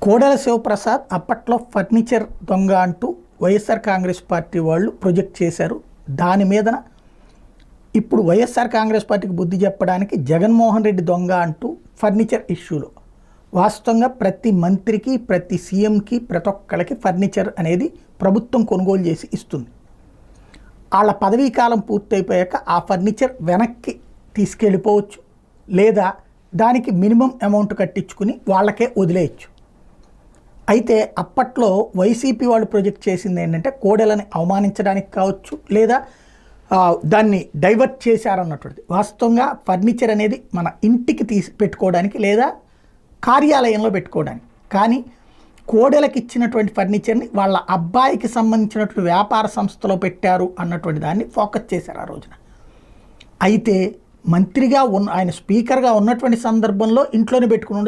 కోడెల శివప్రసాద్ అప్పట్లో ఫర్నిచర్ దొంగ అంటూ వైఎస్ఆర్ కాంగ్రెస్ పార్టీ వాళ్ళు ప్రొజెక్ట్ చేశారు. దాని మీదన ఇప్పుడు వైఎస్ఆర్ కాంగ్రెస్ పార్టీకి బుద్ధి చెప్పడానికి జగన్మోహన్ రెడ్డి దొంగ అంటూ ఫర్నిచర్ ఇష్యూలో వాస్తవంగా ప్రతి మంత్రికి, ప్రతి సీఎంకి, ప్రతి ఒక్కళ్ళకి ఫర్నిచర్ అనేది ప్రభుత్వం కొనుగోలు చేసి ఇస్తుంది. వాళ్ళ పదవీ కాలం పూర్తయిపోయాక ఆ ఫర్నిచర్ వెనక్కి తీసుకెళ్ళిపోవచ్చు, లేదా దానికి మినిమం అమౌంట్ కట్టించుకుని వాళ్ళకే వదిలేయచ్చు. అయితే అప్పట్లో వైసీపీ వాళ్ళు ప్రొజెక్ట్ చేసింది ఏంటంటే కోడెలని అవమానించడానికి కావచ్చు, లేదా దాన్ని డైవర్ట్ చేశారన్నటువంటిది. వాస్తవంగా ఫర్నిచర్ అనేది మన ఇంటికి పెట్టుకోవడానికి లేదా కార్యాలయంలో పెట్టుకోవడానికి, కానీ కోడెలకు ఇచ్చినటువంటి ఫర్నిచర్ని వాళ్ళ అబ్బాయికి సంబంధించినటువంటి వ్యాపార సంస్థలో పెట్టారు అన్నటువంటి దాన్ని ఫోకస్ చేశారు ఆ రోజున. అయితే మంత్రిగా ఆయన స్పీకర్గా ఉన్నటువంటి సందర్భంలో ఇంట్లోనే పెట్టుకుని